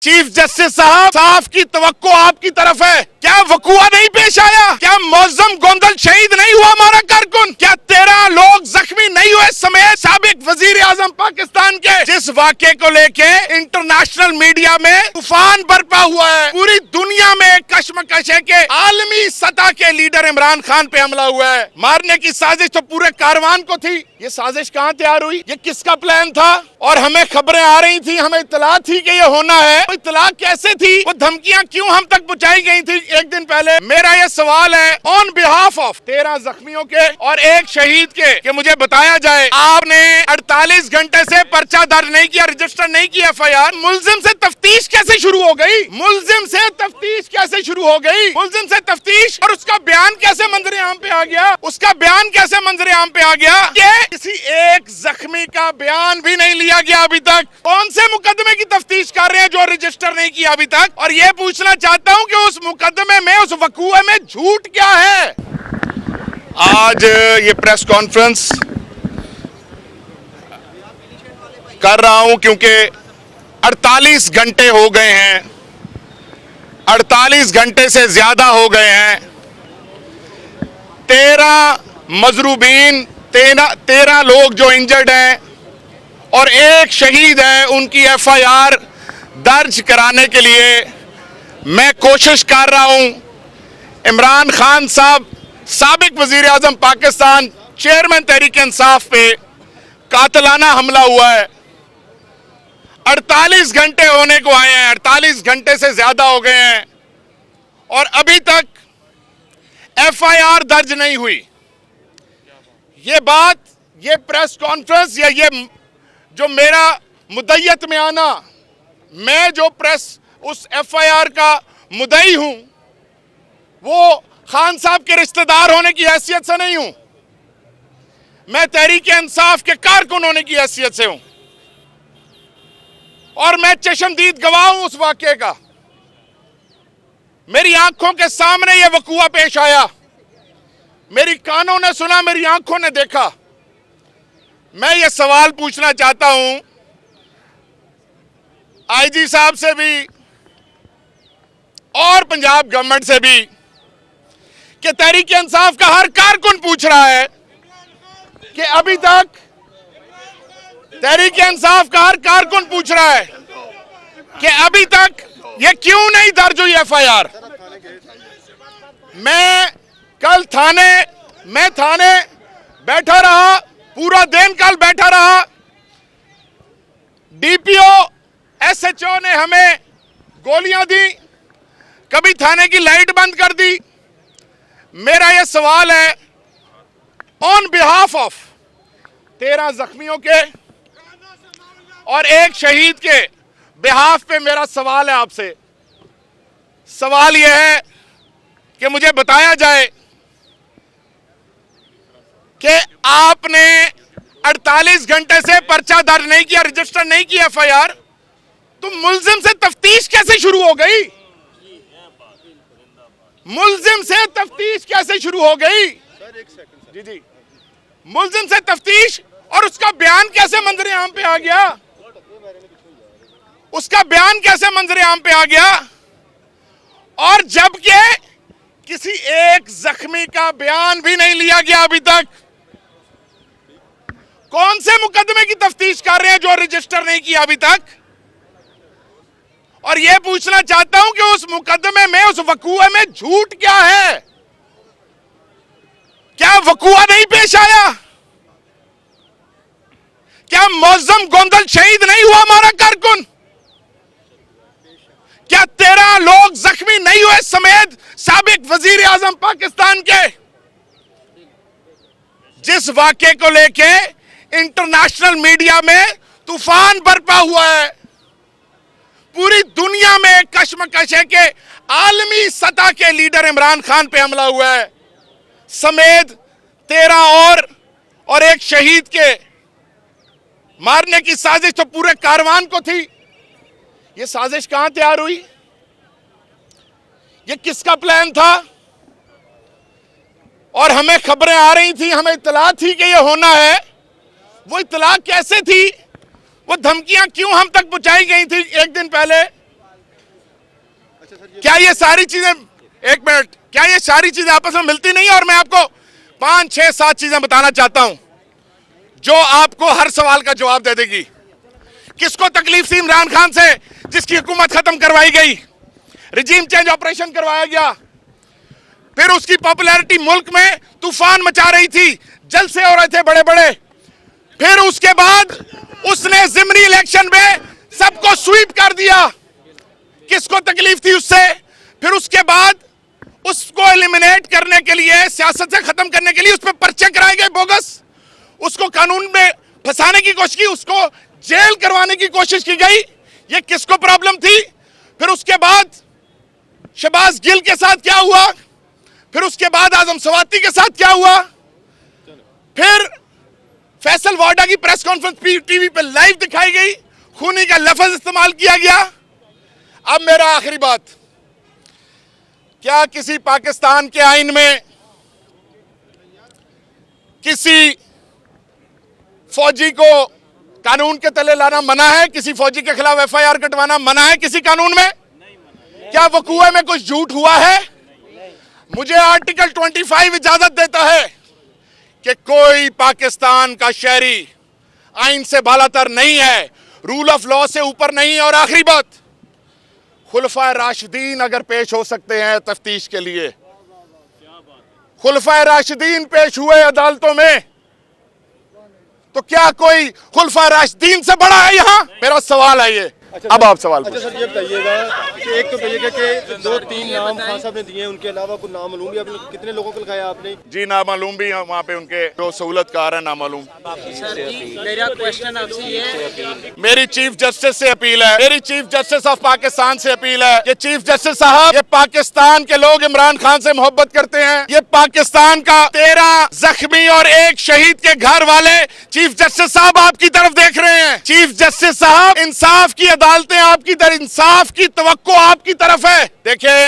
Chief justice साहब की तवक्को आपकी तरफ है। क्या वकुआ नहीं पेश आया? क्या मौजम गोंदल शहीद नहीं हुआ हमारा कारकुन? क्या 13 लोग जख्मी नहीं हुए समेत साबिक वजीर आजम पाकिस्तान के? जिस वाक़े को लेके इंटरनेशनल मीडिया में तूफान बरपा हुआ है, पूरी दुनिया में कश्मकश है कि आलमी सतह के लीडर इमरान खान पे हमला हुआ है। मारने की साजिश तो पूरे कारवान को थी। ये साजिश कहाँ तैयार हुई? ये किसका प्लान था? और हमें खबरें आ रही थी, हमें इत्तला थी कि ये होना है। इत्तला कैसे थी? वो धमकियां क्यों हम तक पहुंचाई गई थी एक दिन पहले? मेरा ये सवाल है ऑन बिहाफ ऑफ 13 जख्मियों के और एक शहीद के कि मुझे बताया जाए, आपने 48 घंटे से पर्चा दर्ज नहीं किया, रजिस्टर नहीं किया FIR। मुलजिम से तफ्तीश कैसे शुरू हो गई? मुलजिम से तफ्तीश कैसे शुरू हो गई? मुलजिम से तफ्तीश और उसका बयान कैसे मंजरे आम पे आ गया? उसका बयान कैसे मंजरे आम पे आ गया? किसी एक जख्मी का बयान भी नहीं लिया गया अभी तक। कौन से मुकदमे की तफ्तीश कर रहे हैं जो रजिस्टर नहीं किया अभी तक? और ये पूछना चाहता हूं कि उस मुकदमे में, उस वकूए में झूठ क्या है? आज ये प्रेस कॉन्फ्रेंस कर रहा हूं क्योंकि 48 घंटे हो गए हैं, 48 घंटे से ज्यादा हो गए हैं। 13 मजरूबीन, 13 लोग जो इंजर्ड हैं और एक शहीद है, उनकी FIR दर्ज कराने के लिए मैं कोशिश कर रहा हूं। इमरान खान साहब, साबिक वजीर आजम पाकिस्तान, चेयरमैन तहरीक इंसाफ पे कातिलाना हमला हुआ है। 48 घंटे होने को आए हैं, 48 घंटे से ज्यादा हो गए हैं और अभी तक FIR दर्ज नहीं हुई। ये बात, ये प्रेस कॉन्फ्रेंस या ये जो मेरा मुद्दयत में आना, मैं जो प्रेस उस FIR का मुद्दई हूं, वो खान साहब के रिश्तेदार होने की हैसियत से नहीं हूं, मैं तहरीक इंसाफ के कारकुन होने की हैसियत से हूं और मैं चश्मदीद गवाह हूं उस वाक़े का। मेरी आंखों के सामने यह वकूआ पेश आया, मेरी कानों ने सुना, मेरी आंखों ने देखा। मैं ये सवाल पूछना चाहता हूं IG साहब से भी और पंजाब गवर्नमेंट से भी कि तहरीक इंसाफ का हर कारकुन पूछ रहा है कि अभी तक, तहरीक इंसाफ का हर कारकुन पूछ रहा है कि अभी तक ये क्यों नहीं दर्ज हुई FIR। मैं कल थाने बैठा रहा, पूरा दिन कल बैठा रहा। DPO SHO ने हमें गोलियां दी, कभी थाने की लाइट बंद कर दी। मेरा यह सवाल है ऑन बिहाफ ऑफ 13 जख्मियों के और एक शहीद के बिहाफ पे मेरा सवाल है आपसे। सवाल यह है कि मुझे बताया जाए कि आपने 48 घंटे से पर्चा दर्ज नहीं किया, रजिस्टर नहीं किया FIR, तो मुलजिम से तफ्तीश कैसे शुरू हो गई? मुलजिम से तफ्तीश कैसे शुरू हो गई? जी, मुलजिम से तफ्तीश और उसका बयान कैसे मंजरे आम पे आ गया? उसका बयान कैसे मंजरे आम पे आ गया? और जबकि किसी एक जख्मी का बयान भी नहीं लिया गया अभी तक। कौन से मुकदमे की तफ्तीश कर रहे हैं जो रजिस्टर नहीं किया अभी तक? और यह पूछना चाहता हूं कि उस मुकदमे में, उस वकूए में झूठ क्या है? क्या वकूआ नहीं पेश आया? क्या मौजम गोंदल शहीद नहीं हुआ हमारा कारकुन? क्या 13 लोग जख्मी नहीं हुए समेत साबिक वजीर आजम पाकिस्तान के? जिस वाक़े को लेके इंटरनेशनल मीडिया में तूफान बरपा हुआ है, पूरी दुनिया में कश्मकश है कि आलमी सतह के लीडर इमरान खान पे हमला हुआ है समेत 13 और एक शहीद के मारने की साजिश तो पूरे कारवान को थी। ये साजिश कहां तैयार हुई? ये किसका प्लान था? और हमें खबरें आ रही थी, हमें इत्तला थी कि ये होना है। वो इत्तला कैसे थी? वो धमकियां क्यों हम तक पहुंचाई गई थी एक दिन पहले? क्या ये सारी चीजें, एक मिनट, क्या ये सारी चीजें आपस में मिलती नहीं है? और मैं आपको 5, 6, 7 चीजें बताना चाहता हूं जो आपको हर सवाल का जवाब दे देगी। किसको तकलीफ थी इमरान खान से जिसकी हुकूमत खत्म करवाई गई, रिजीम चेंज ऑपरेशन करवाया गया, फिर उसकी पॉपुलैरिटी मुल्क में तूफान मचा रही थी, जलसे हो रहे थे बड़े बड़े, फिर उसके बाद उसने जिमनी इलेक्शन में सबको स्वीप कर दिया। किसको तकलीफ थी उससे? फिर उसके बाद उसको एलिमिनेट करने के लिए, सियासत से खत्म करने के लिए उस पर पर्चे कराए गए बोगस, उसको कानून में फंसाने की कोशिश की, उसको जेल करवाने की कोशिश की गई। ये किसको प्रॉब्लम थी? फिर उसके बाद शहबाज गिल के साथ क्या हुआ, फिर उसके बाद आजम सवाती के साथ क्या हुआ, फिर फैसल वाडा की प्रेस कॉन्फ्रेंस टीवी पे लाइव दिखाई गई, खूनी का लफ्ज इस्तेमाल किया गया। अब मेरा आखिरी बात, क्या किसी पाकिस्तान के आईन में किसी फौजी को कानून के तले लाना मना है? किसी फौजी के खिलाफ एफआईआर कटवाना मना है किसी कानून में? क्या वकूए में कुछ झूठ हुआ है? मुझे आर्टिकल 25 इजाजत देता है कि कोई पाकिस्तान का शहरी आइन से बालातर नहीं है, रूल ऑफ लॉ से ऊपर नहीं है। और आखिरी बात, खुलफाए राशिदीन अगर पेश हो सकते हैं तफ्तीश के लिए, खुलफाए राशिदीन पेश हुए अदालतों में, तो क्या कोई खुलफाए राशिदीन से बड़ा है यहां? मेरा सवाल है ये। अच्छा अब आप सवाल अच्छा सर, ये बताइएगा कि एक तो कहिएगा कि 2-3 नाम खान साहब ने दिए हैं, उनके अलावा कुछ नाम मालूम भी आपने कितने लोगों को लगाया आपने? जी नामालूम भी है, वहाँ पे उनके जो सहूलतकार है नामालूम। मेरा क्वेश्चन आपसे ये है, मेरी चीफ जस्टिस से अपील है, मेरी चीफ जस्टिस ऑफ पाकिस्तान से अपील है कि चीफ जस्टिस साहब, ये पाकिस्तान के लोग इमरान खान से मोहब्बत करते हैं, ये पाकिस्तान का 13 जख्मी और 1 शहीद के घर वाले चीफ जस्टिस साहब आपकी तरफ देख रहे हैं। चीफ जस्टिस साहब, इंसाफ की अदालतें आपकी तरफ, इंसाफ की तवक्को आपकी तरफ है। देखिए,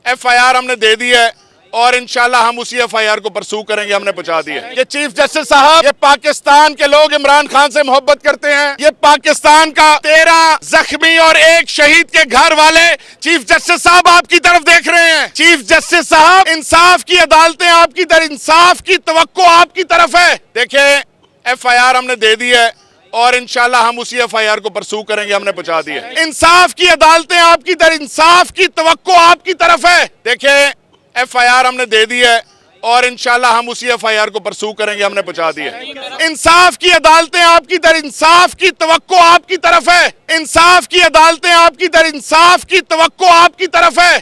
एफआईआर हमने दे दी है और इंशाल्लाह हम उसी एफआईआर को परसू करेंगे, हमने पहुंचा दी है। ये चीफ जस्टिस साहब, ये पाकिस्तान के लोग इमरान खान से मोहब्बत करते हैं, ये पाकिस्तान का 13 जख्मी और 1 शहीद के घर वाले चीफ जस्टिस साहब आपकी तरफ देख रहे हैं। चीफ जस्टिस साहब, इंसाफ की अदालतें आपकी तरफ, इंसाफ की तवक्को आपकी तरफ है। देखिए, एफआईआर हमने दे दी है और इंशाल्लाह हम उसी एफआईआर को परसू करेंगे, हमने पहुंचा दी है। इंसाफ की अदालतें आपकी तरफ, इंसाफ की तवक्को आपकी तरफ है। देखिए, एफआईआर हमने दे दी है और इंशाल्लाह हम उसी एफआईआर को परसू करेंगे, हमने पहुंचा दी है। इंसाफ की अदालतें आपकी तरफ, इंसाफ की तवक्को आपकी तरफ है। इंसाफ की अदालतें आपकी तरफ, इंसाफ की तवक्को आपकी तरफ है।